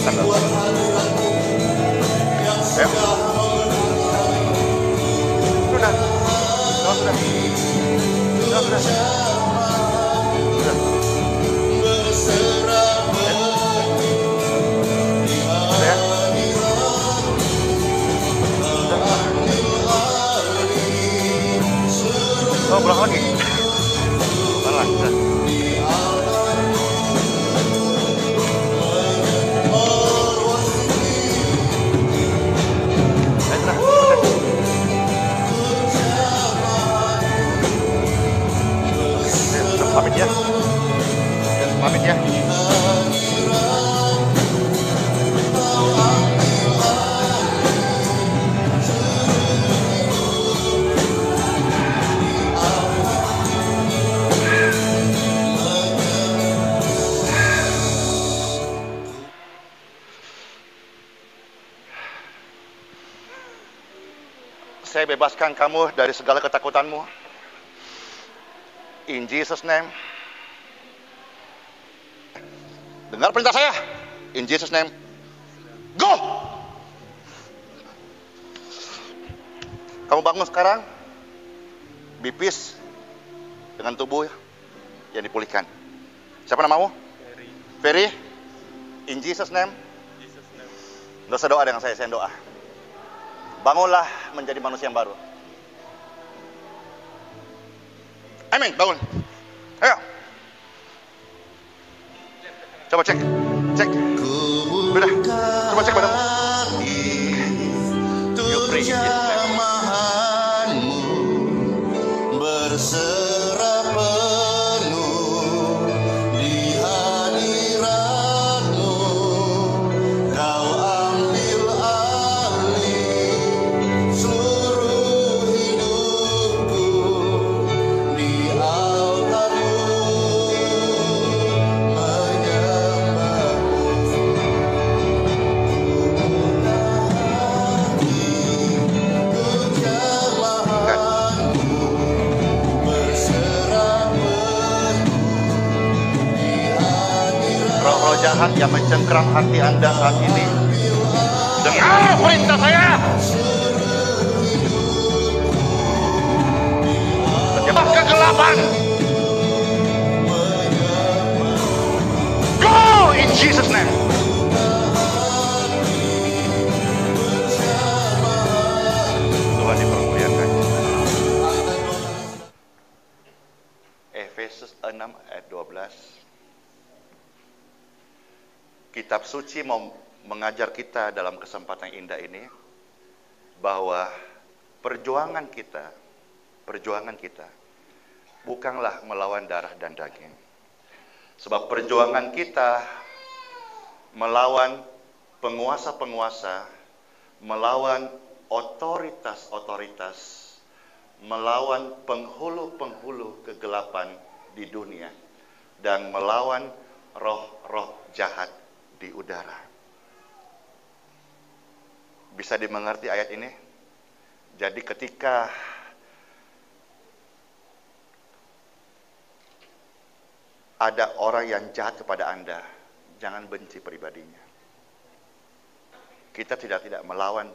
Silakan Bapak. Ayo. Sudah. Sudah. Sudah. Oh, pulang lagi. Pulang, sudah. Pamit ya. Pamit ya. Saya bebaskan kamu dari segala ketakutanmu. In Jesus' name. Dengar perintah saya. In Jesus' name. Go! Kamu bangun sekarang. Be peace dengan tubuh yang dipulihkan. Siapa namamu? Ferry. In Jesus' name. Nggak usah doa dengan saya doa. Bangunlah menjadi manusia yang baru. Amin, bangun. Ayo. Coba cek. Cek. Udah. Coba cek badanmu. You pray in Jesus' name. Berserah penuh di hadirat-Mu, Kau ambil alih seluruh hidupku di altar-Mu, menyembah-Mu. Roh-roh jahat yang mencengkeram hati Anda saat ini, dengar perintah saya. Setiap kegelapan, go in Jesus' name. Tuhan dipermuliakan. Efesus 6 ayat 12. Kitab suci mau mengajar kita dalam kesempatan yang indah ini bahwa perjuangan kita bukanlah melawan darah dan daging. Sebab perjuangan kita melawan penguasa-penguasa, melawan otoritas-otoritas, melawan penghulu-penghulu kegelapan di dunia, dan melawan roh-roh jahat di udara. Bisa dimengerti ayat ini? Jadi ketika ada orang yang jahat kepada Anda, jangan benci pribadinya. Kita tidak melawan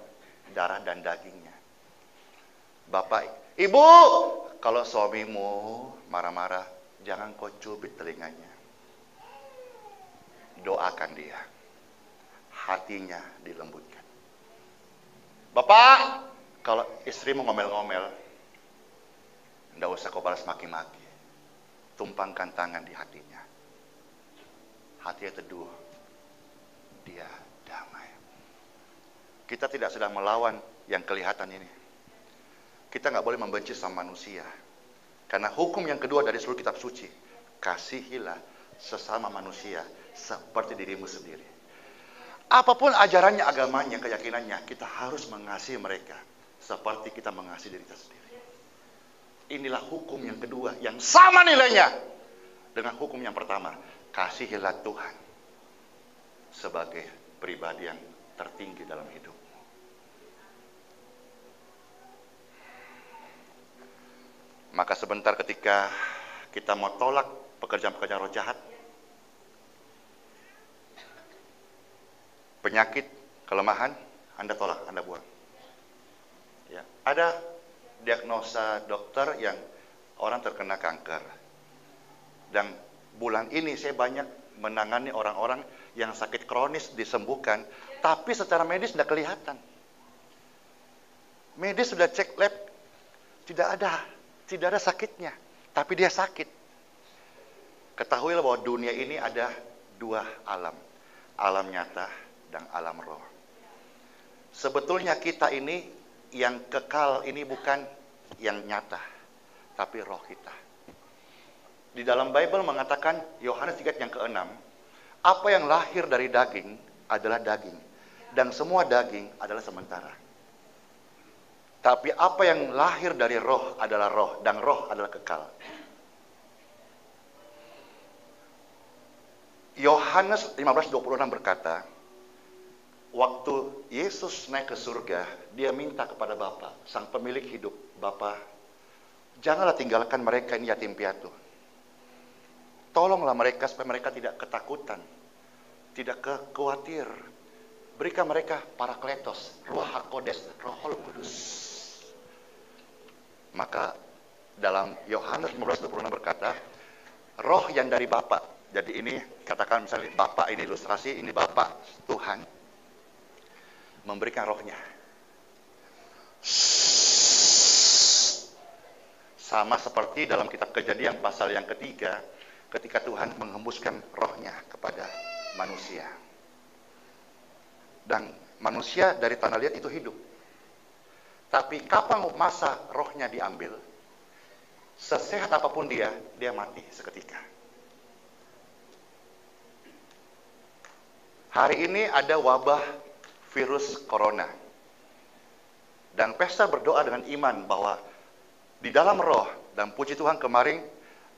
darah dan dagingnya. Bapak, Ibu, kalau suamimu marah-marah, jangan kau cubit telinganya. Doakan dia, hatinya dilembutkan. Bapak, kalau istrimu ngomel-ngomel, enggak usah kau balas maki-maki. Tumpangkan tangan di hatinya. Hatinya teduh, dia damai. Kita tidak sedang melawan yang kelihatan ini. Kita nggak boleh membenci sama manusia. Karena hukum yang kedua dari seluruh kitab suci, kasihilah sesama manusia seperti dirimu sendiri. Apapun ajarannya, agamanya, keyakinannya, kita harus mengasihi mereka seperti kita mengasihi diri kita sendiri. Inilah hukum yang kedua yang sama nilainya dengan hukum yang pertama. Kasihilah Tuhan sebagai pribadi yang tertinggi dalam hidupmu. Maka sebentar ketika kita mau tolak pekerjaan-pekerjaan roh jahat, Penyakit, kelemahan, Anda tolak, Anda buang. Ya. Ada diagnosa dokter yang orang terkena kanker. Dan bulan ini saya banyak menangani orang-orang yang sakit kronis disembuhkan, tapi secara medis tidak kelihatan. Medis sudah cek lab, tidak ada sakitnya, tapi dia sakit. Ketahuilah bahwa dunia ini ada dua alam, alam nyata dan alam roh. Sebetulnya kita ini yang kekal ini bukan yang nyata, tapi roh kita. Di dalam Bible mengatakan, Yohanes 3 yang ke-6, apa yang lahir dari daging adalah daging, dan semua daging adalah sementara. Tapi apa yang lahir dari roh adalah roh, dan roh adalah kekal. Yohanes 15:26 berkata, waktu Yesus naik ke surga, dia minta kepada Bapa, sang pemilik hidup, Bapa, janganlah tinggalkan mereka ini yatim piatu. Tolonglah mereka supaya mereka tidak ketakutan, tidak khawatir. Berikan mereka Parakletos, Ruach HaKodes, Roh Kudus. Maka dalam Yohanes 15:26 berkata, roh yang dari Bapa. Jadi ini katakan misalnya Bapa ini ilustrasi, ini Bapa Tuhan memberikan rohnya. Sama seperti dalam kitab Kejadian pasal yang ketiga, ketika Tuhan menghembuskan rohnya kepada manusia. Dan manusia dari tanah liat itu hidup. Tapi kapan masa rohnya diambil, sesehat apapun dia mati seketika. Hari ini ada wabah virus corona. Dan Pastor berdoa dengan iman bahwa di dalam roh, dan puji Tuhan kemarin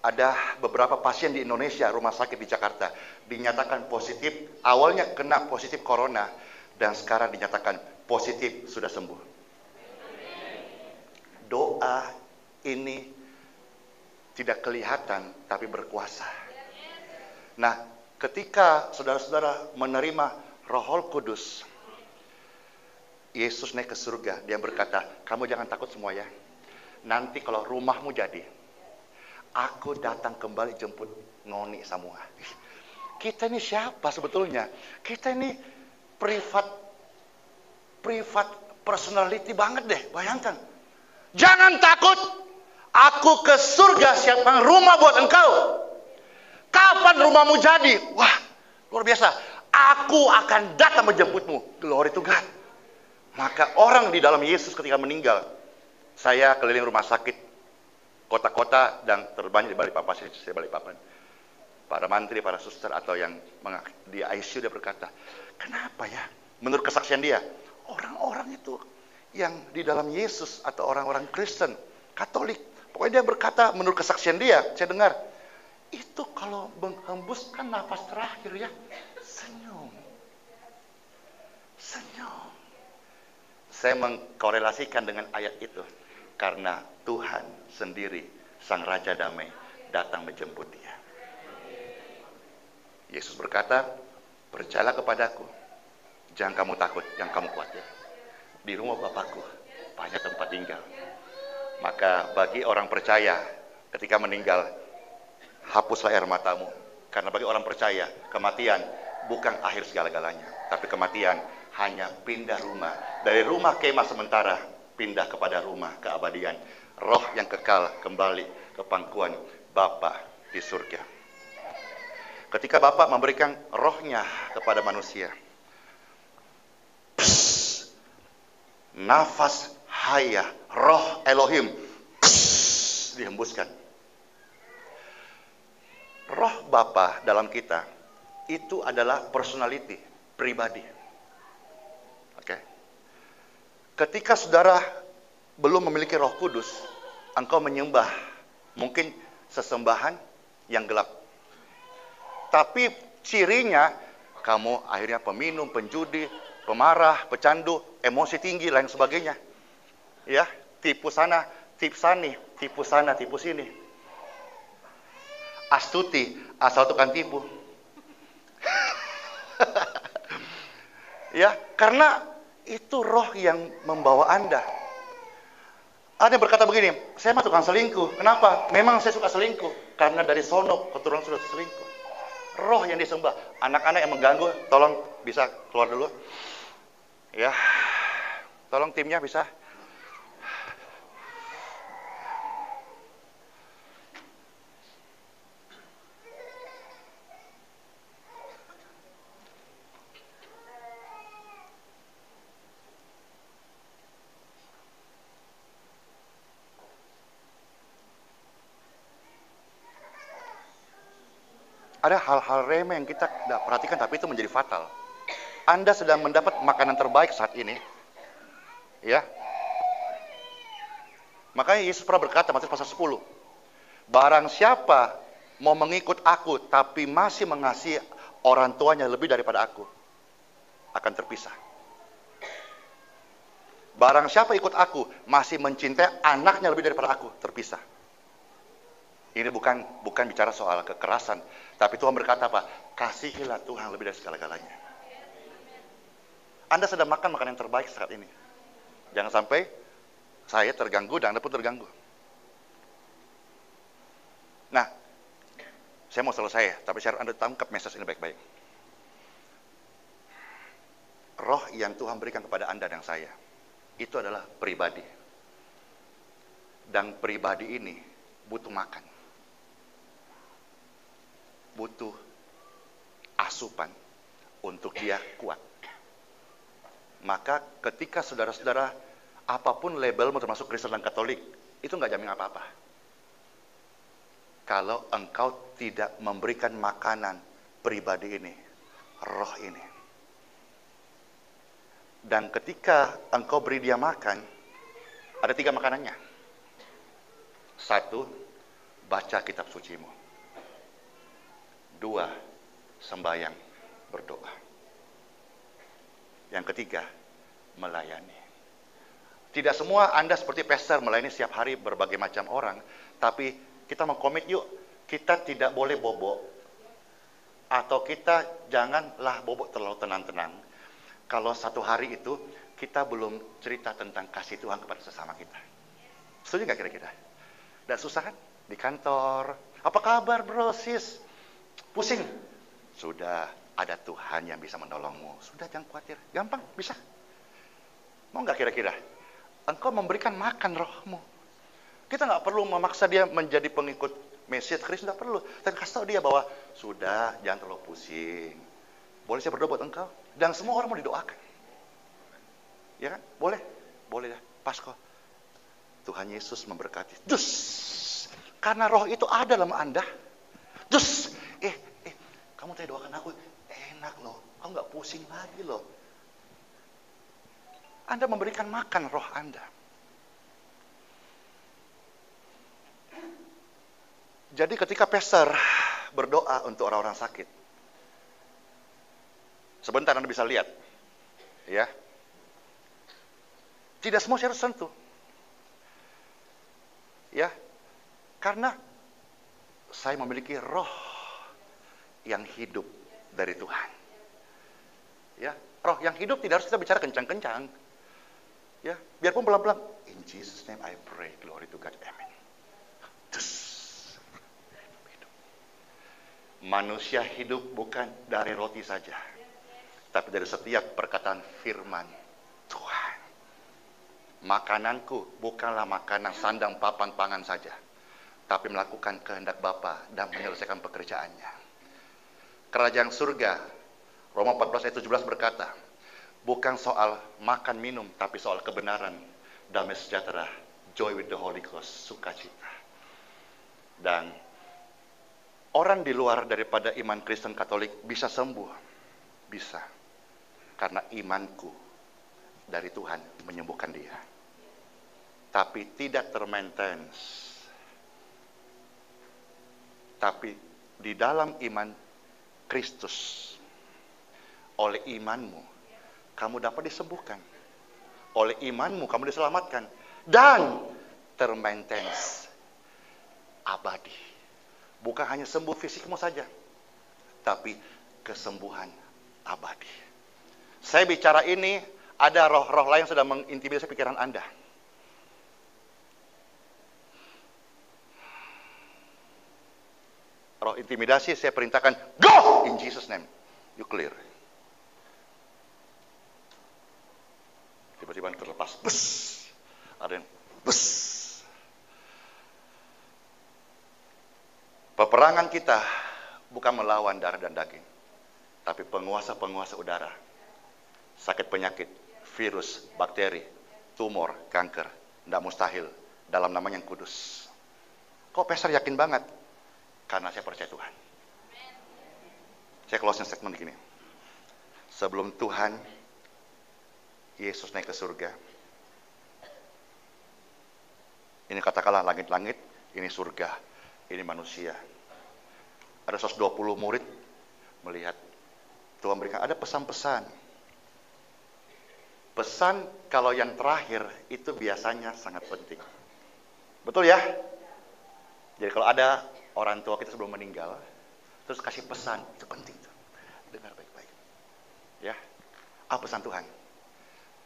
ada beberapa pasien di Indonesia, rumah sakit di Jakarta, dinyatakan positif, awalnya kena positif corona, dan sekarang dinyatakan positif, sudah sembuh. Doa ini tidak kelihatan, tapi berkuasa. Nah, ketika saudara-saudara menerima Roh Kudus, Yesus naik ke surga, dia berkata, kamu jangan takut semua ya. Nanti kalau rumahmu jadi, aku datang kembali jemput ngoni semua. Kita ini siapa sebetulnya? Kita ini private personality banget deh, bayangkan. Jangan takut, aku ke surga siapkan rumah buat engkau. Kapan rumahmu jadi? Wah, luar biasa. Aku akan datang menjemputmu. Glory to God. Maka orang di dalam Yesus ketika meninggal, saya keliling rumah sakit, kota-kota, dan terbanyak di Balikpapan, saya Balikpapan. Para mantri, para suster, atau yang di ICU, dia berkata, kenapa ya? Menurut kesaksian dia, orang-orang itu yang di dalam Yesus, atau orang-orang Kristen, Katolik, pokoknya dia berkata, menurut kesaksian dia, saya dengar, itu kalau menghembuskan nafas terakhir ya, senyum. Senyum. Saya mengkorelasikan dengan ayat itu. Karena Tuhan sendiri, Sang Raja Damai, datang menjemput dia. Yesus berkata, percayalah kepadaku. Jangan kamu takut, jangan kamu khawatir. Di rumah Bapakku banyak tempat tinggal. Maka bagi orang percaya, ketika meninggal, hapuslah air matamu. Karena bagi orang percaya, kematian bukan akhir segala-galanya. Tapi kematian hanya pindah rumah. Dari rumah kemah sementara, pindah kepada rumah keabadian. Roh yang kekal kembali ke pangkuan Bapa di surga. Ketika Bapa memberikan rohnya kepada manusia, nafas haya, roh Elohim dihembuskan. Roh Bapa dalam kita itu adalah personality, pribadi. Oke. Ketika saudara belum memiliki Roh Kudus, engkau menyembah mungkin sesembahan yang gelap. Tapi cirinya kamu akhirnya peminum, penjudi, pemarah, pecandu, emosi tinggi, lain sebagainya. Ya, tipu sana, tipu sani, tipu sana, tipu sini. Astuti, asal tukang tipu. Ya, karena itu roh yang membawa Anda. Ada yang berkata begini, saya mah tukang selingkuh. Kenapa? Memang saya suka selingkuh. Karena dari sono keturunan sudah selingkuh. Roh yang disembah. Anak-anak yang mengganggu, tolong bisa keluar dulu. Ya, tolong timnya bisa. Ada hal-hal remeh yang kita tidak perhatikan, tapi itu menjadi fatal. Anda sedang mendapat makanan terbaik saat ini. Ya. Makanya Yesus pernah berkata, Matius pasal 10. Barang siapa mau mengikut aku, tapi masih mengasihi orang tuanya lebih daripada aku, akan terpisah. Barang siapa ikut aku, masih mencintai anaknya lebih daripada aku, terpisah. Ini bukan bicara soal kekerasan, tapi Tuhan berkata apa? Kasihilah Tuhan lebih dari segala-galanya. Anda sedang makan makanan yang terbaik saat ini. Jangan sampai saya terganggu dan Anda pun terganggu. Nah, saya mau selesai, tapi saya harus Anda tangkap message ini baik-baik. Roh yang Tuhan berikan kepada Anda dan saya, itu adalah pribadi. Dan pribadi ini butuh makan. Butuh asupan untuk dia kuat. Maka ketika saudara-saudara, apapun labelmu termasuk Kristen dan Katolik, itu nggak jamin apa-apa. Kalau engkau tidak memberikan makanan pribadi ini, roh ini. Dan ketika engkau beri dia makan, ada 3 makanannya. 1, baca kitab sucimu. 2, sembahyang, berdoa. Yang ketiga, melayani. Tidak semua Anda seperti pastor melayani setiap hari berbagai macam orang, tapi kita mengkomit yuk, kita tidak boleh bobok. Atau kita janganlah bobok terlalu tenang-tenang. Kalau satu hari itu, kita belum cerita tentang kasih Tuhan kepada sesama kita. Setuju nggak kira-kira? Dan susah kan? Di kantor, apa kabar bro, sis? Pusing? Sudah, ada Tuhan yang bisa menolongmu. Sudah, jangan khawatir. Gampang, bisa. Mau nggak kira-kira? Engkau memberikan makan rohmu. Kita nggak perlu memaksa dia menjadi pengikut Mesias Kristus, nggak perlu. Dan kasih tahu dia bahwa, sudah, jangan terlalu pusing. Boleh saya berdoa buat engkau? Dan semua orang mau didoakan. Ya kan? Boleh? Boleh ya. Pas kok. Tuhan Yesus memberkati. Dus! Karena roh itu ada dalam Anda. Dus! Kamu tadi doakan aku, enak loh. Kamu nggak pusing lagi loh. Anda memberikan makan roh Anda. Jadi ketika pastor berdoa untuk orang-orang sakit, sebentar Anda bisa lihat, ya. Tidak semua saya harus sentuh, ya, karena saya memiliki roh yang hidup dari Tuhan. Ya, roh yang hidup tidak harus kita bicara kencang-kencang. Ya, biarpun pelan-pelan. In Jesus name I pray, glory to God, amen. Hidup. Manusia hidup bukan dari roti saja, tapi dari setiap perkataan firman Tuhan. Makananku bukanlah makanan sandang papan pangan saja, tapi melakukan kehendak Bapa dan menyelesaikan pekerjaannya. Kerajaan surga, Roma 14 ayat 17 berkata, bukan soal makan minum, tapi soal kebenaran, damai sejahtera, joy with the Holy Ghost, sukacita. Dan orang di luar daripada iman Kristen Katolik bisa sembuh. Bisa. Karena imanku dari Tuhan menyembuhkan dia. Tapi tidak termaintain. Tapi di dalam iman Kristus, oleh imanmu kamu dapat disembuhkan, oleh imanmu kamu diselamatkan, dan termaintains abadi. Bukan hanya sembuh fisikmu saja, tapi kesembuhan abadi. Saya bicara ini, ada roh-roh lain yang sudah mengintimidasi pikiran Anda. Roh intimidasi saya perintahkan, go! In Jesus name. You clear. Tiba-tiba terlepas. Bus. Ada yang bus. Peperangan kita bukan melawan darah dan daging, tapi penguasa-penguasa udara, sakit penyakit, virus, bakteri, tumor, kanker, tidak mustahil dalam nama yang kudus. Kok pastor yakin banget? Karena saya percaya Tuhan. Saya closing statement begini. Sebelum Tuhan Yesus naik ke surga, ini katakanlah langit-langit, ini surga, ini manusia. Ada 120 murid melihat Tuhan berikan, ada pesan-pesan. Pesan kalau yang terakhir itu biasanya sangat penting. Betul ya? Jadi kalau ada orang tua kita sebelum meninggal, terus kasih pesan, itu penting tuh. Dengar baik-baik. Ya, apa pesan Tuhan?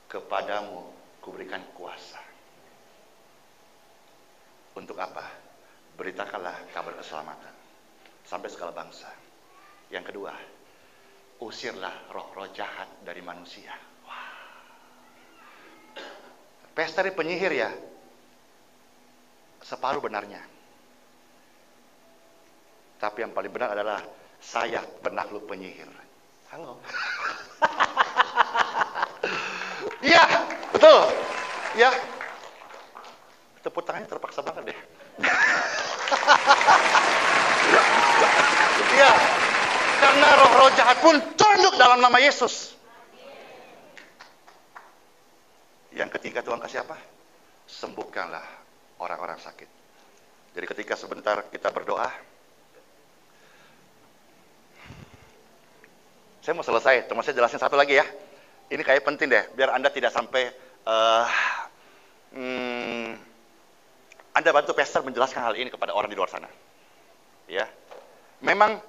Kepadamu kuberikan kuasa. Untuk apa? Beritakanlah kabar keselamatan sampai segala bangsa. Yang kedua, usirlah roh-roh jahat dari manusia. Wah. Pastor penyihir ya, separuh benarnya. Tapi yang paling benar adalah saya penakluk penyihir. Halo. Iya, betul. Ya. Tepuk tangannya terpaksa banget deh. Iya. Karena roh-roh jahat pun tunduk dalam nama Yesus. Yang ketiga Tuhan kasih apa? Sembuhkanlah orang-orang sakit. Jadi ketika sebentar kita berdoa, saya mau selesai, cuma saya jelasin satu lagi ya. Ini kayak penting deh, biar Anda tidak sampai Anda bantu pastor menjelaskan hal ini kepada orang di luar sana. Ya, memang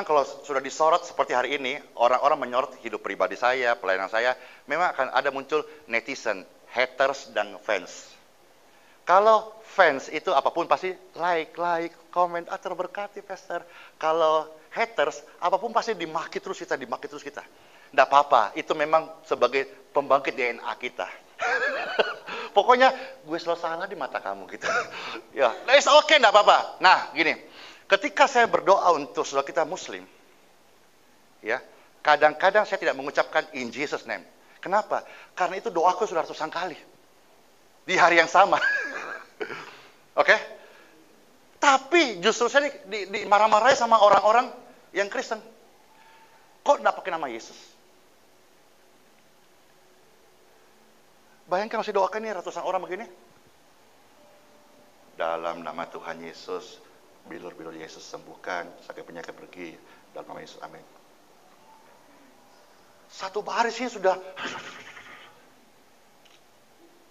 kalau sudah disorot seperti hari ini, orang-orang menyorot hidup pribadi saya, pelayanan saya, memang akan ada muncul netizen, haters dan fans. Kalau fans itu apapun pasti like, komen, terberkati pastor. Kalau haters, apapun pasti dimaki terus kita. Tidak apa-apa, itu memang sebagai pembangkit DNA kita. Pokoknya gue selalu salah di mata kamu gitu. Ya, it's okay, tidak apa-apa. Nah, gini, ketika saya berdoa untuk saudara kita Muslim, ya, kadang-kadang saya tidak mengucapkan in Jesus name. Kenapa? Karena itu doaku sudah ratusan kali di hari yang sama. Oke? Tapi justru saya dimarah-marahi sama orang-orang yang Kristen. Kok tidak pakai nama Yesus? Bayangkan masih doakan nih ratusan orang begini. Dalam nama Tuhan Yesus, bilur-bilur Yesus sembuhkan, sakit penyakit pergi. Dalam nama Yesus, amin. Satu baris ini sudah.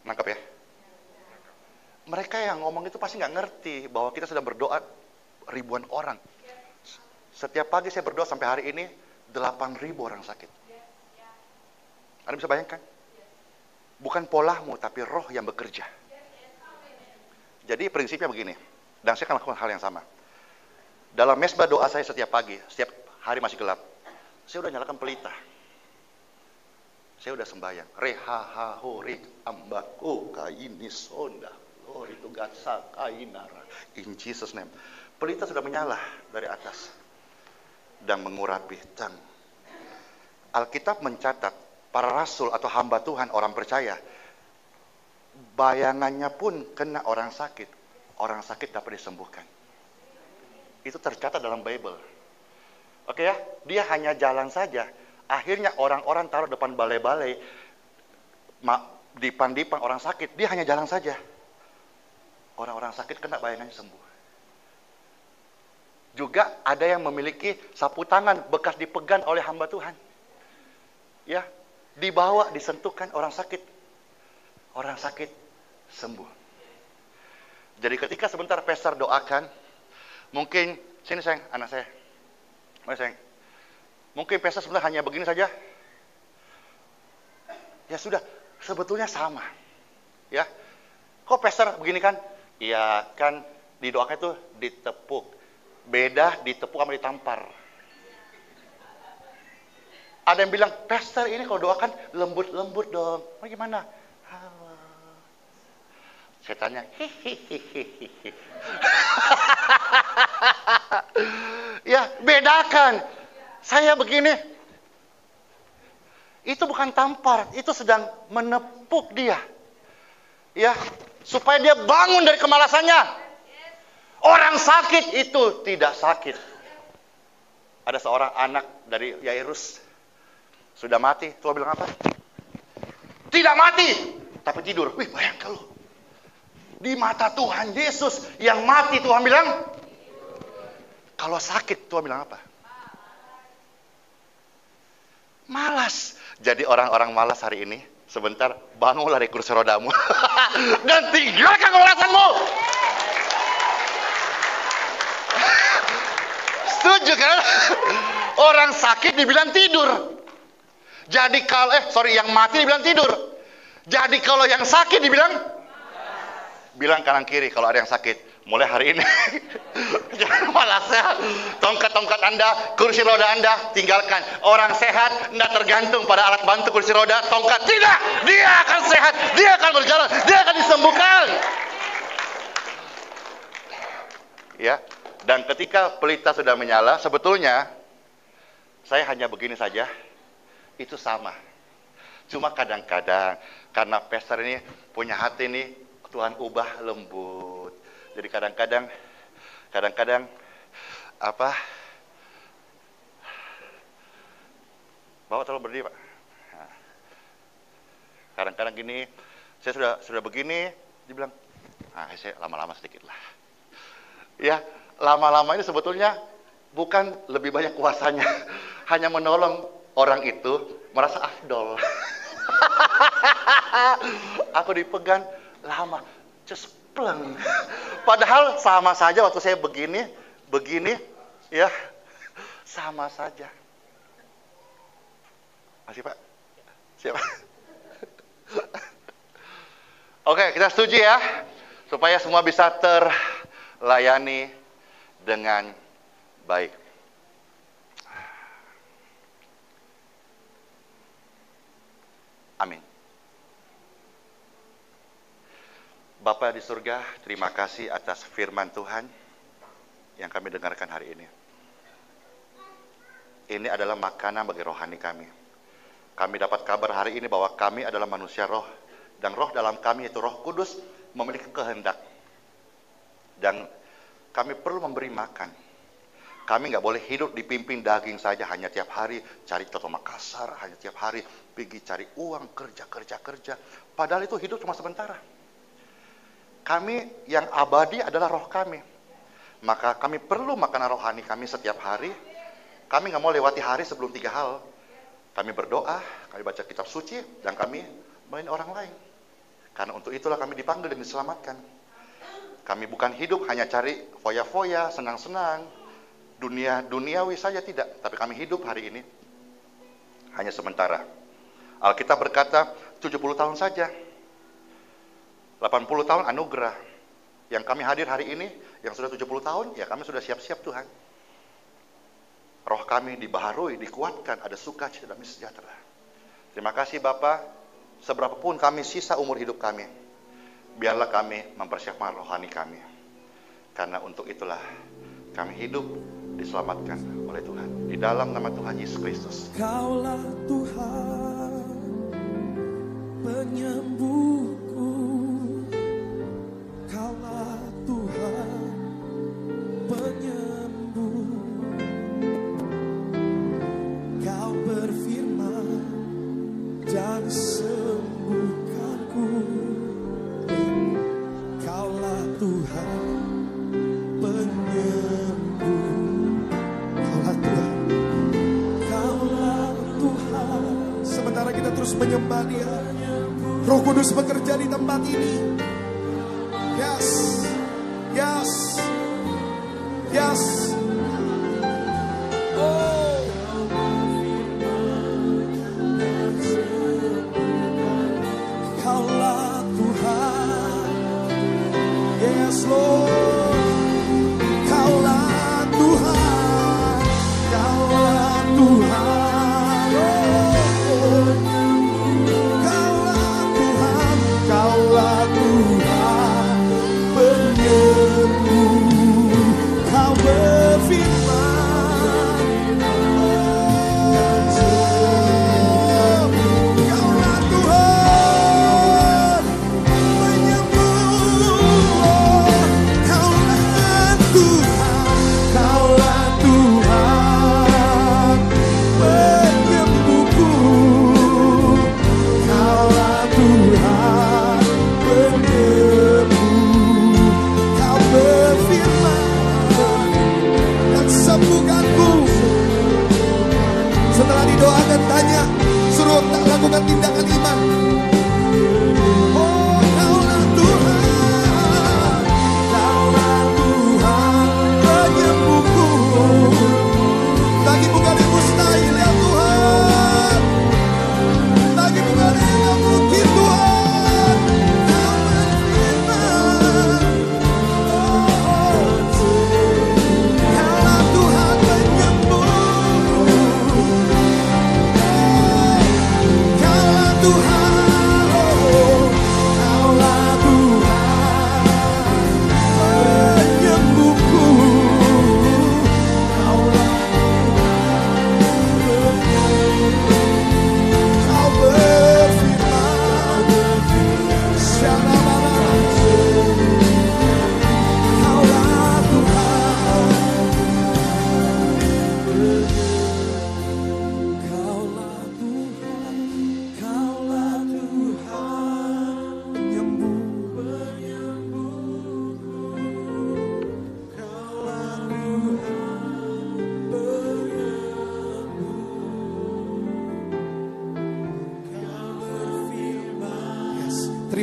Nangkap ya? Mereka yang ngomong itu pasti nggak ngerti bahwa kita sedang berdoa ribuan orang. Setiap pagi saya berdoa sampai hari ini 8.000 orang sakit. Anda bisa bayangkan? Bukan polamu, tapi roh yang bekerja. Jadi prinsipnya begini, dan saya akan lakukan hal yang sama. Dalam mesbah doa saya setiap pagi, setiap hari masih gelap, saya udah nyalakan pelita. Saya udah sembahyang. Rehahahorik ambaku kaini sonda. Glory to God sakainara. In Jesus name. Pelita sudah menyala dari atas dan mengurapi tang. Alkitab mencatat para rasul atau hamba Tuhan, orang percaya, bayangannya pun kena orang sakit dapat disembuhkan. Itu tercatat dalam Bible. Oke ya, dia hanya jalan saja. Akhirnya orang-orang taruh depan balai-balai, dipan-dipan orang sakit, dia hanya jalan saja. Orang-orang sakit kena bayangannya sembuh. Juga ada yang memiliki sapu tangan bekas dipegang oleh hamba Tuhan. Ya, dibawa, disentuhkan orang sakit. Orang sakit sembuh. Jadi ketika sebentar pastor doakan, mungkin, sini sayang, anak saya. Mari sayang. Mungkin pastor sebentar hanya begini saja. Ya sudah, sebetulnya sama. Ya, kok pastor begini kan? Iya kan, didoakan itu ditepuk. Beda ditepuk sama ditampar. Ada yang bilang, pastor ini kalau doakan lembut-lembut dong. Oh, gimana? Halo. Saya tanya, hihihihi. Ya, bedakan. Saya begini. Itu bukan tampar, itu sedang menepuk dia. Ya, supaya dia bangun dari kemalasannya. Orang sakit itu tidak sakit. Ada seorang anak dari Yairus. Sudah mati, Tuhan bilang apa? Tidak mati, tapi tidur. Wih, bayangkan lu. Di mata Tuhan Yesus yang mati, Tuhan bilang, kalau sakit, Tuhan bilang apa? Malas. Jadi orang-orang malas hari ini, sebentar bangunlah dari kursi rodamu dan tinggalkan kemalasanmu. Setuju kan? Orang sakit dibilang tidur. Jadi kalau yang mati dibilang tidur. Jadi kalau yang sakit dibilang bilang kanan kiri kalau ada yang sakit. Mulai hari ini jangan malas ya. Tongkat-tongkat Anda, kursi roda Anda tinggalkan. Orang sehat tidak tergantung pada alat bantu kursi roda, tongkat. Tidak, dia akan sehat, dia akan berjalan, dia akan disembuhkan. Ya, dan ketika pelita sudah menyala, sebetulnya saya hanya begini saja. Itu sama. Cuma kadang-kadang karena pastor ini punya hati nih, Tuhan ubah lembut. Jadi kadang-kadang Bapak tolong berdiri, Pak. Nah, kadang-kadang gini, saya sudah begini, dibilang, saya lama-lama sedikit lah. Ya, lama-lama ini sebetulnya bukan lebih banyak kuasanya, hanya menolong orang itu merasa afdol. Aku dipegang lama, cespleng. Padahal sama saja waktu saya begini, ya, sama saja. Masih Pak? Siapa? Oke, kita setuju ya, supaya semua bisa terlayani dengan baik. Amin. Bapa di surga, terima kasih atas firman Tuhan yang kami dengarkan hari ini. Ini adalah makanan bagi rohani kami. Kami dapat kabar hari ini bahwa kami adalah manusia roh. Dan roh dalam kami yaitu Roh Kudus memiliki kehendak. Dan kami perlu memberi makan. Kami nggak boleh hidup dipimpin daging saja, hanya tiap hari cari Toto Makassar, hanya tiap hari pergi cari uang, kerja. Padahal itu hidup cuma sementara. Kami yang abadi adalah roh kami. Maka kami perlu makanan rohani kami setiap hari. Kami nggak mau lewati hari sebelum 3 hal. Kami berdoa, kami baca kitab suci, dan kami melayani orang lain. Karena untuk itulah kami dipanggil dan diselamatkan. Kami bukan hidup hanya cari foya-foya, senang-senang, duniawi saja tidak. Tapi kami hidup hari ini hanya sementara. Alkitab berkata 70 tahun saja. 80 tahun anugerah. Yang kami hadir hari ini, yang sudah 70 tahun, ya kami sudah siap-siap Tuhan. Roh kami dibaharui, dikuatkan, ada sukacita dan sejahtera. Terima kasih Bapa, seberapapun kami sisa umur hidup kami, biarlah kami mempersiapkan rohani kami. Karena untuk itulah kami hidup diselamatkan oleh Tuhan. Di dalam nama Tuhan Yesus Kristus. Kaulah Tuhan penyembuhku. Kaulah Tuhan penyembuh. Kau berfirman dan sembuhkanku. Kaulah Tuhan penyembuh. Kaulah Tuhan. Kaulah Tuhan. Sementara kita terus menyembah Dia, Roh Kudus bekerja di tempat ini. Yes, yes, yes. Oh,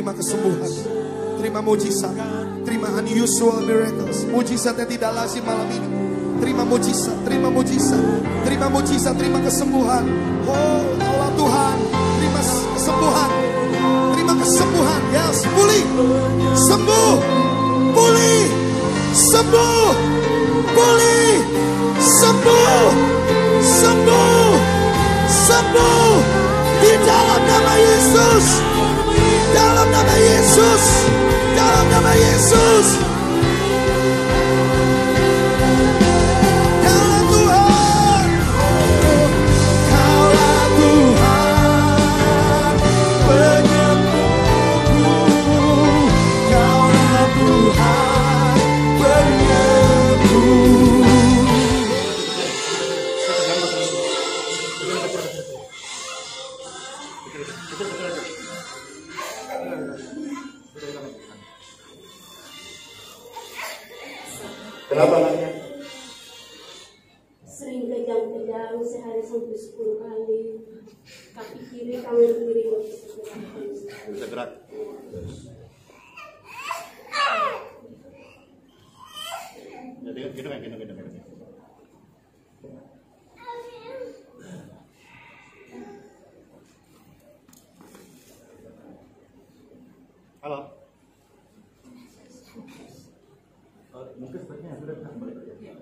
terima kesembuhan, terima mujizat, terima unusual miracles, mujizat yang tidak lazim malam ini. Terima mujizat, terima mujizat, terima mujizat, terima kesembuhan. Oh Allah Tuhan, terima kesembuhan, terima kesembuhan. Yes, pulih, sembuh, pulih, sembuh, pulih, sembuh, sembuh, sembuh. Di dalam nama Yesus, dalam nama Yesus, dalam nama Yesus. Kenapa anaknya? Sering kejang-kejang sehari sampai 10 kali. Kaki kiri, tangan kiri nggak bisa gerak. Bisa gerak. Jadi gendong. Halo. Mungkin sebaiknya sudah kembali kerja.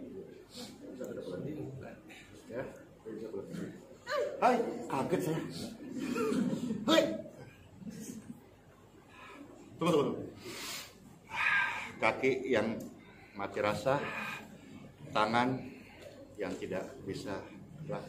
Ya, bisa pulang. Hai, kaget saya. Hai. Tunggu. Kaki yang mati rasa, tangan yang tidak bisa gerak.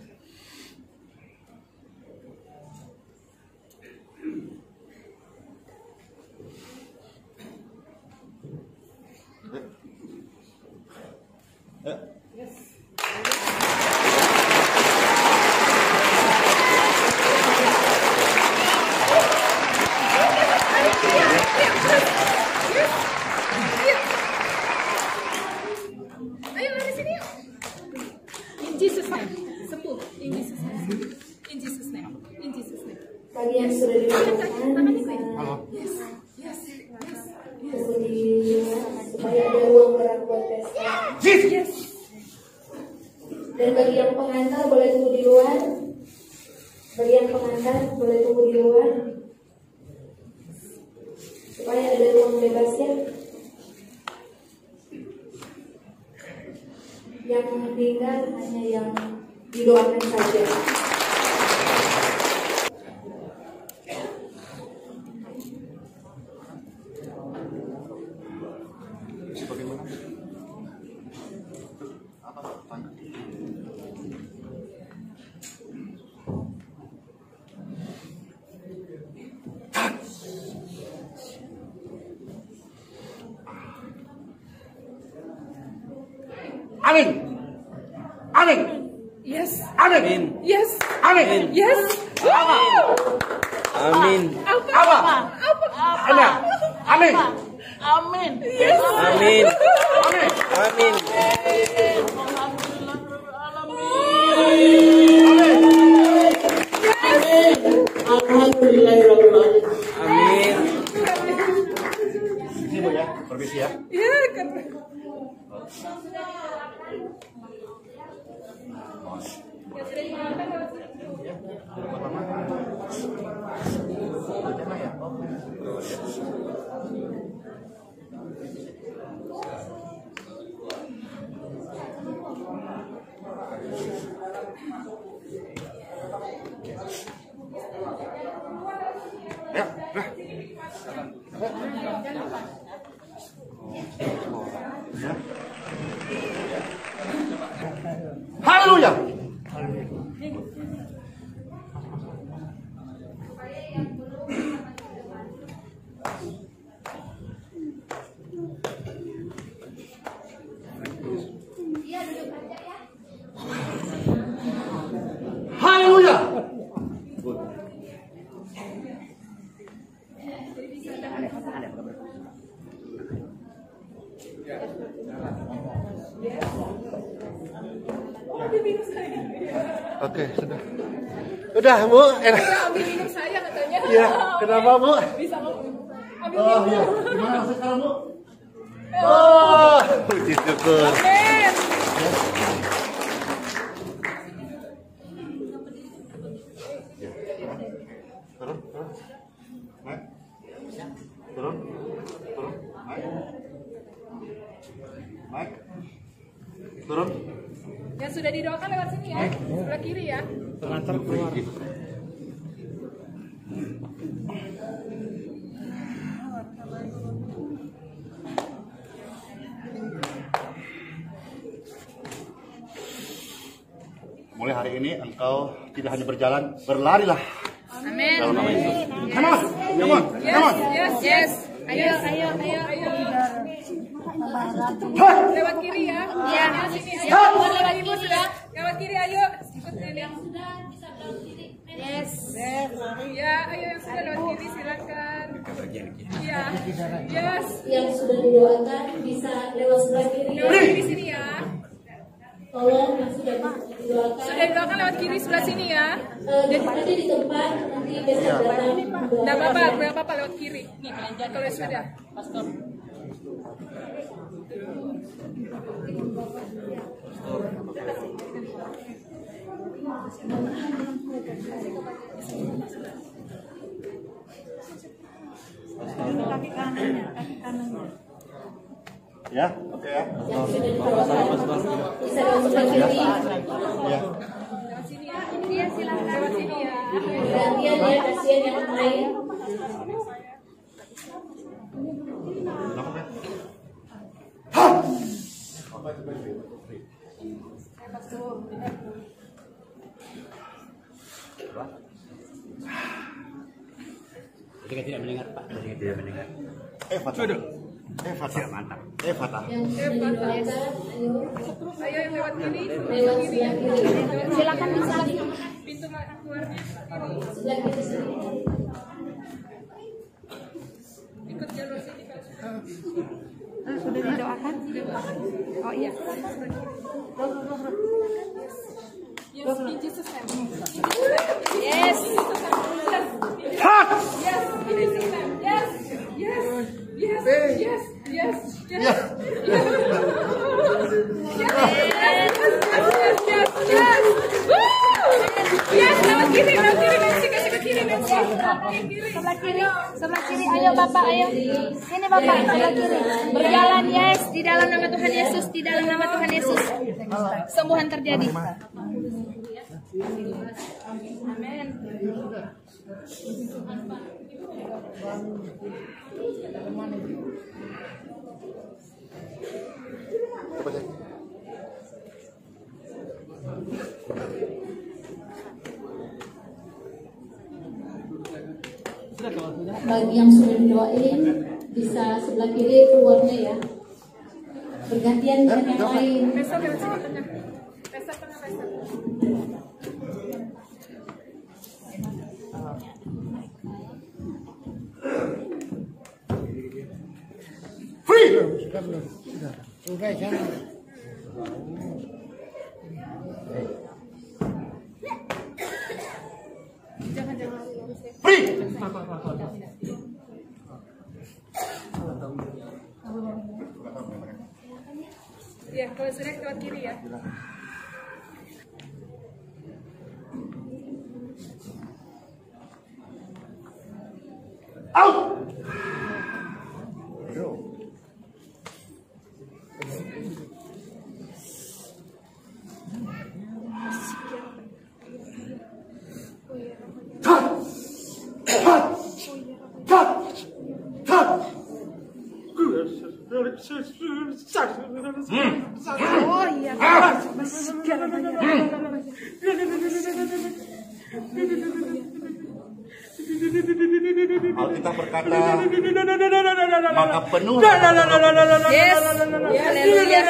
Bagi yang sudah dilakukan, supaya ada ruang gerak buat pesta. Dan bagi yang pengantar boleh tunggu di luar. Bagi yang pengantar boleh tunggu di luar, supaya ada ruang bebas ya. Yang tinggal hanya yang didoakan saja. Bagaimana? Apa tangga? Amin. Amin. Yes. Amin. Yes. Amin. Yes. Apa? Amin. Apa? Ana. Amin. Amin. Yes. Amin. Amin. Amin. Alhamdulillahirobbilalamin. Amin. Ini Bu ya, permisi ya. Ya, keren. Ya, nah. Ya. Haleluya. Haleluya. Oke, sudah. Udah, Bu. Enak. Ambil minum saya katanya. Iya, kenapa, Bu? Bisa ngomong. Oh iya, gimana sekarang Bu? Oh, puji syukur. Amin. Turun, naik. Turun, naik. Naik. Turun. Yang sudah didoakan lewat sini ya, sebelah kiri ya. Pengantar keluar. Mulai hari ini engkau tidak hanya berjalan, berlarilah. Amin. Dalam nama Yesus. Come on, come on, come on. Yes. Ayo. Lewat kiri ya. Iya. Sini. Lewat ibu sudah. Lewat kiri ayo. Ikut ini. Yes. Ya, ayo yang sudah lewat kiri silakan. Iya. Yes. Yang sudah didoakan bisa lewat sebelah kiri. Lewat kiri sini ya. Tolong yang sudah didoakan. Sudah didoakan lewat kiri sebelah sini ya. Nanti di tempat nanti besok datang. Enggak apa-apa lewat kiri. Nih, kalau sudah. Pastor. Kaki kanannya. Ya, oke ya. Bisa lewat sebelah kiri. Ya. Lewat sini ya. Iya, silakan lewat sini ya. Gantian ya, kasihan yang lain. Ketika tidak mendengar Pak, ketika tidak mendengar. Fatah. Mantap. Fatah. Yang sudah didoakan, Ayo yang lewat kiri. lewat sebelah kiri. Silakan bisa pintu keluarnya kiri. Sebelah kiri sini. Ikut jalur sini kalau sudah. Sudah didoakan? Oh iya. Yes, in Jesus' name. Yes. Sebelah kiri, ayo Bapak, ayo. Sini Bapak, sebelah kiri. Berjalan, yes, di dalam nama Tuhan Yesus, di dalam nama Tuhan Yesus. Sembuhan terjadi. Amin. Bagi yang sudah didoain bisa sebelah kiri keluarnya ya. Bergantian dengan yang lain. Besok lewat sini tengah. Besok tengah besok. Ya, kalau sudah lewat kiri ya. Oh iya. Alkitab berkata, maka penuh. Yes. Haleluya.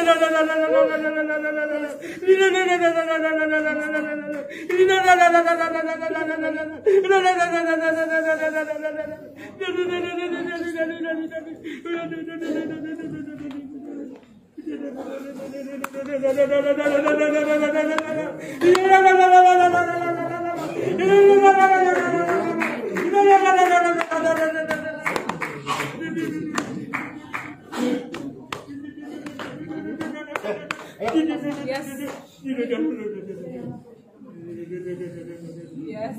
Yes. Yes.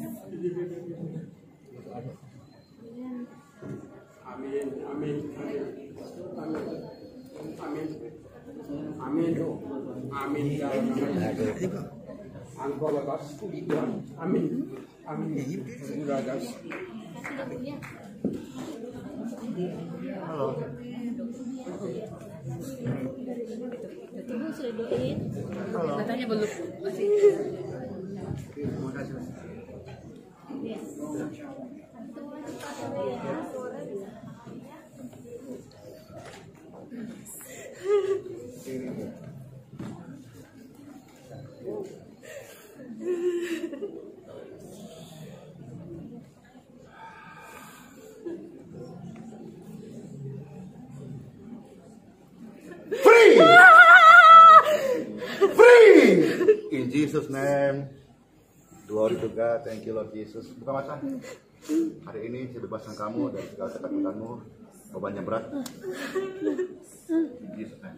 Amin, amin, amin, amin, amin, Angkor batas, amin, amin, batas. Halo. Ibu sudah doain? Katanya belum. Masih. Yes. Free! Free! In Jesus' name. Glory to God. Thank you Lord Jesus. Buka mata. Hari ini saya bebaskan kamu dari segala ketakutanmu. Beban yang berat. In Jesus' name.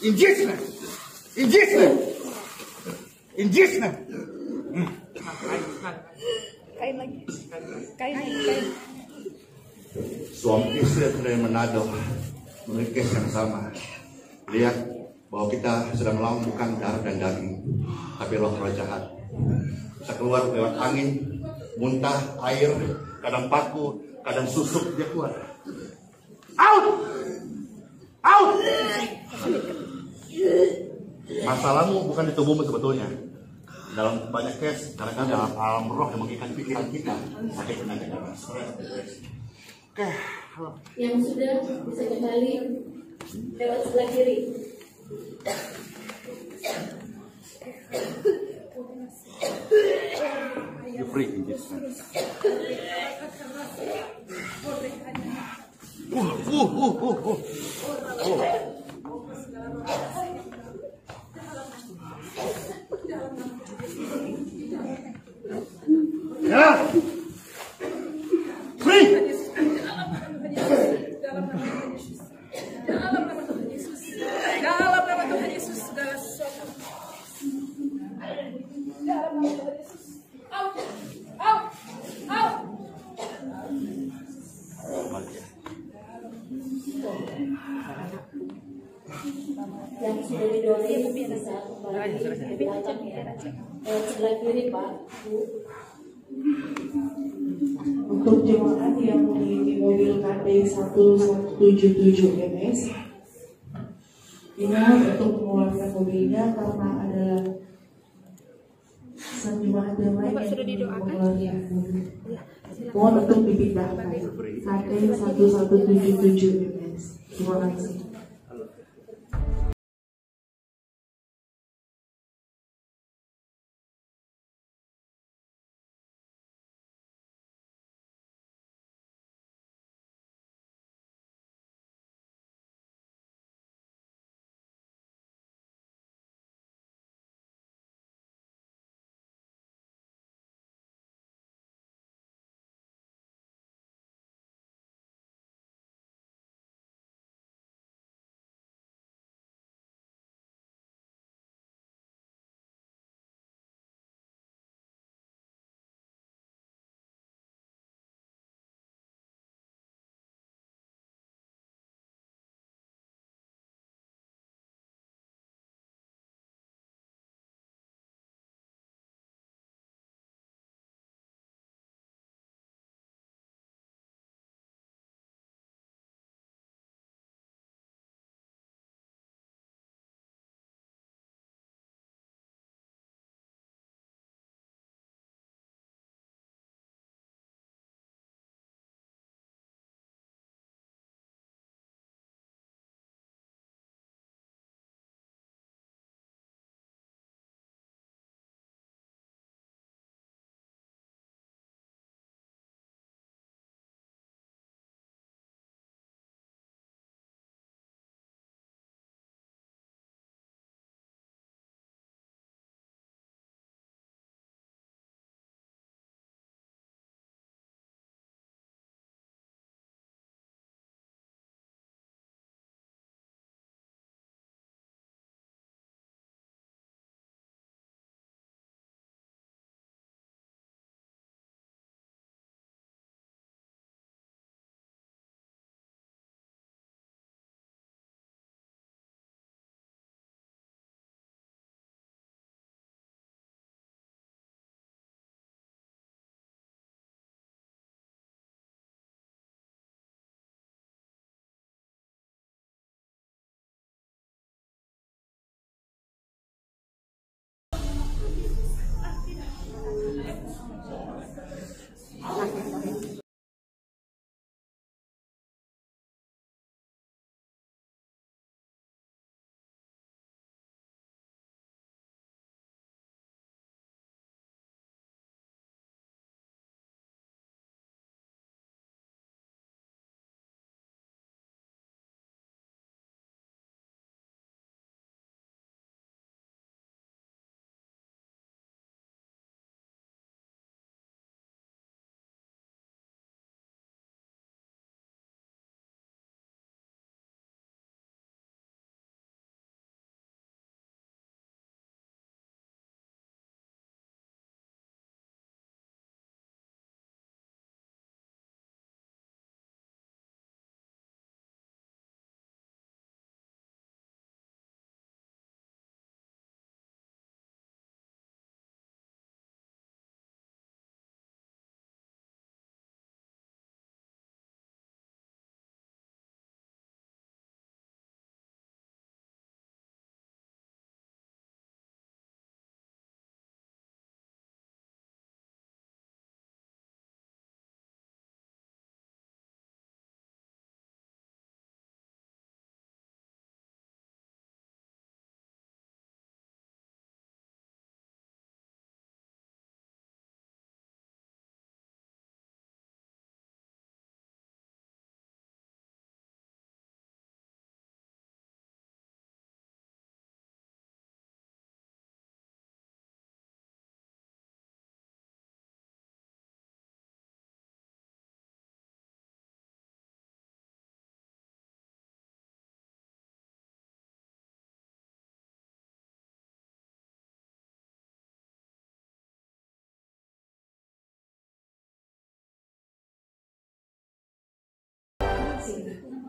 In Jesus' name. In Jesus' name. In Jesus' name. Kain lagi. Kain lagi. Suami istri dari Manado memiliki yang sama. Lihat bahwa kita sedang melawan bukan darah dan daging, tapi roh-roh jahat. Bisa keluar lewat angin, muntah, air, kadang paku, kadang susuk, dia keluar. Out! Out! Masalahmu bukan di tubuhmu sebetulnya. Dalam banyak case, kadang-kadang dalam alam roh yang mengikat pikiran kita. Sakit penyakit. Oke, halo. Yang sudah bisa kembali lewat sebelah kiri. You free in Jesus' name. Ya. Free. Dalam nama Tuhan Yesus, segala sesuatu. Dalam nama Tuhan Yesus. Out, out, out. Yang sudah didoain bisa kembali ke belakang ya. Sebelah kiri Pak, Bu. Untuk jemaat yang memiliki mobil KD 1177 MS, ingat untuk mengeluarkan mobilnya karena ada jemaat yang lain yang mengeluarkan mobil. Mohon untuk dipindahkan KD 1177 MS. Terima kasih.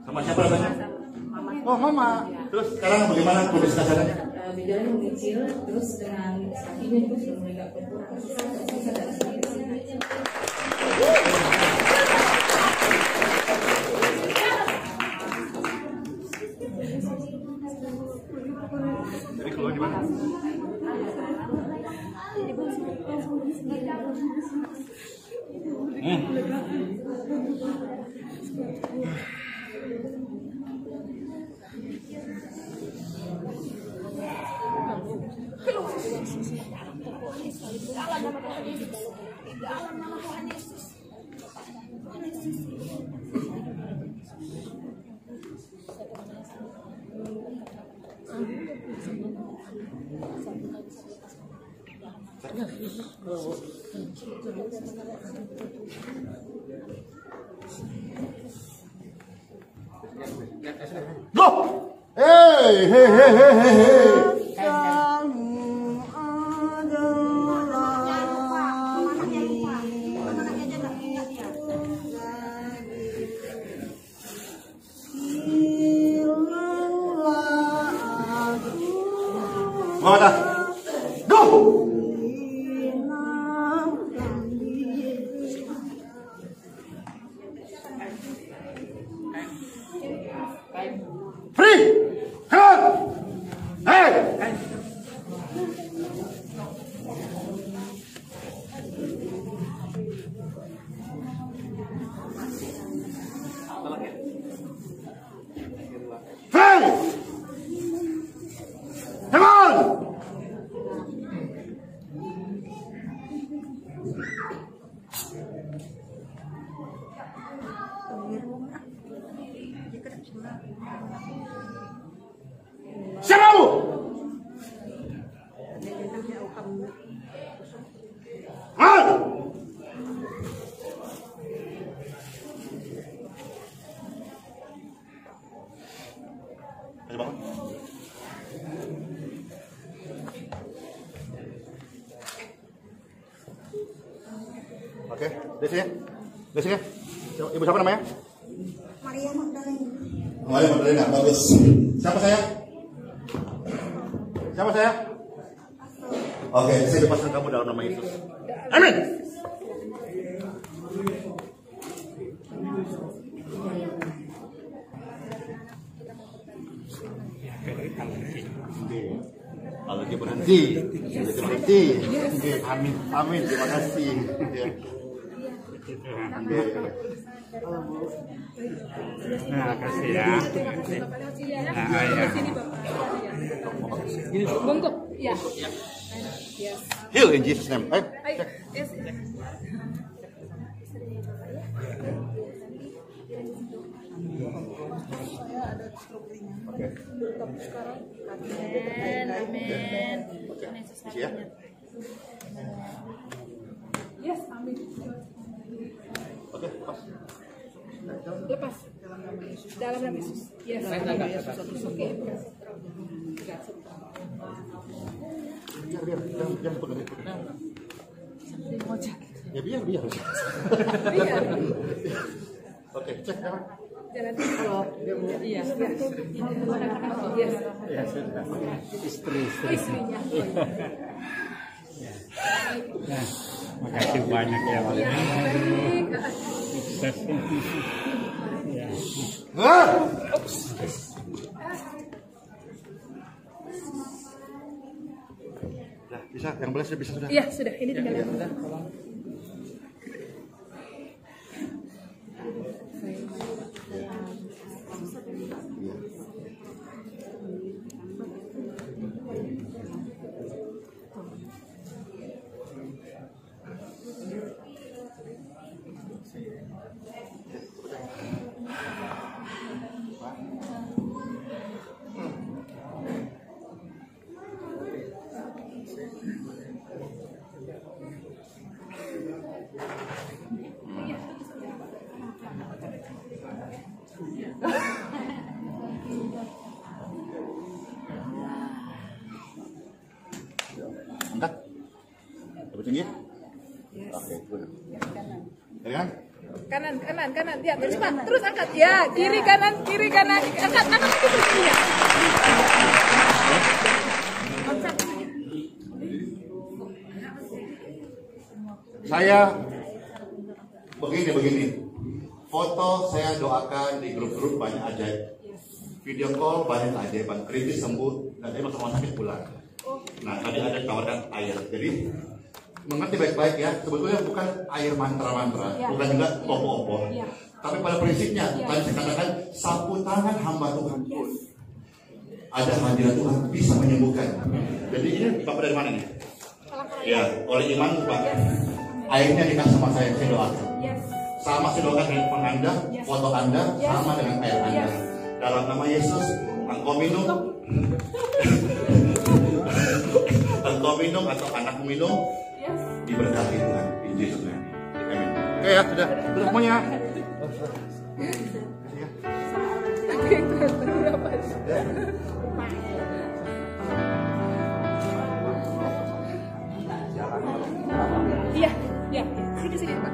Sama siapa namanya? Oh, Mama. Terus sekarang bagaimana kondisi keadaannya? Gejalanya mengecil, terus dengan sakinya itu sudah mulai nggak berkurang. Jadi keluar di mana? Dalam nama Tuhan Yesus. Dalam nama Tuhan Yesus. Go! Hey, hey, hey, hey, hey, hey. Mana? Go! Free! Come on! Hey! Free! Come on! Siapa kamu? Oke, dari sini. Dari sini. Ibu siapa namanya? Maria Magdalena. Maria Magdalena, bagus. Siapa saya? Siapa saya? Oke, saya bebaskan kamu dalam nama Yesus. Amin. Kalau dia berhenti, amin, amin, terima kasih. Nah, kasih ya. Nah, ya. Bongkok, ya. Heal in Jesus name. Ayo. Yes. Oke. Amin. Ya. Yes, amin. Oke, lepas. Lepas. Dalam nama Yesus. Yes. Oke. Biar, jangan sebut lagi. Ya biar. Oke, cek ya. Jalan kalau iya. Yes. Ya sudah. Istrinya. Nah, makasih banyak ya Pak. Nah, bisa, yang belas bisa sudah. Iya, sudah. Ini tinggal yang Angkat. Lebih tinggi? Oke, good. Dari kanan? Kanan. Ya, terus Pak, terus angkat. Ya, kiri kanan. Angkat terus. Iya. Saya begini. Foto saya doakan di grup-grup banyak ajaib. Video call banyak keajaiban. Kritis sembuh dan dia masuk rumah sakit pulang. Nah, tadi ada tawarkan air. Jadi mengerti baik-baik ya. Sebetulnya bukan air mantra-mantra, bukan juga opo-opo. Tapi pada prinsipnya, tadi saya katakan sapu tangan hamba Tuhan pun ada hadirat Tuhan bisa menyembuhkan. Jadi ini Bapak dari mana nih? Ya, oleh iman Pak. Airnya dikasih sama saya doakan. Sama saya doakan handphone Anda, foto Anda, sama dengan air Anda. Dalam nama Yesus, engkau minum. Engkau minum atau anakmu minum, diberkati Tuhan. In Jesus name. Amin. Oke ya, sudah. Terus semuanya. Iya. Sini Pak.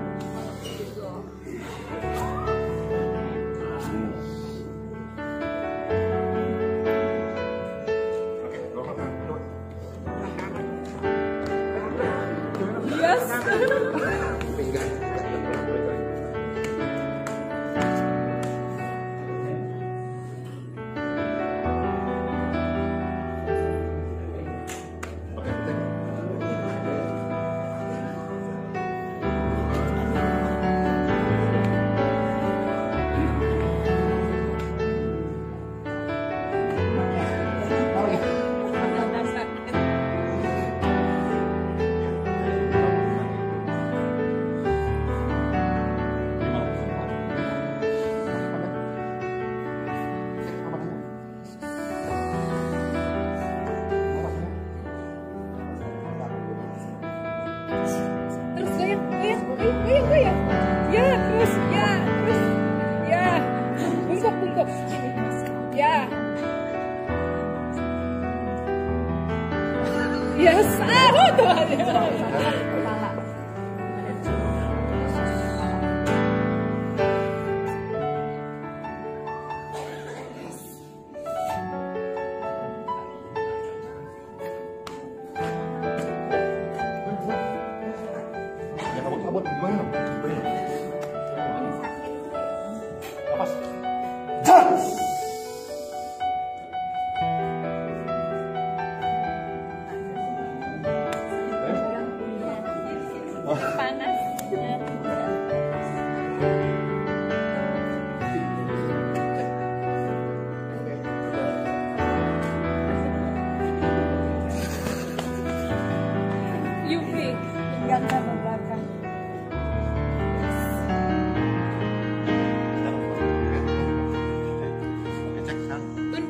Goyang. Ya, terus. Ya. Bungkuk. Ya. Yes. Tuhan.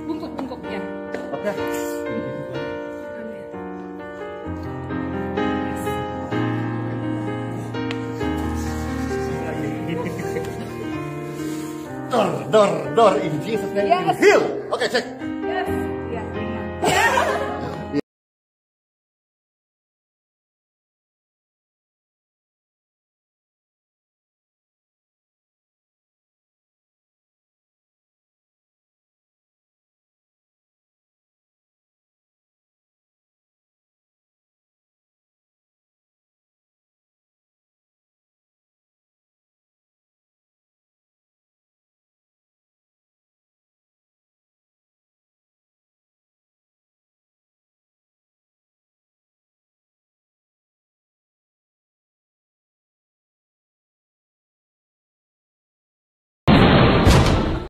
Bungkuk-bungkuknya. Oke. Door in Jesus name. Yes. Heal. Oke, cek.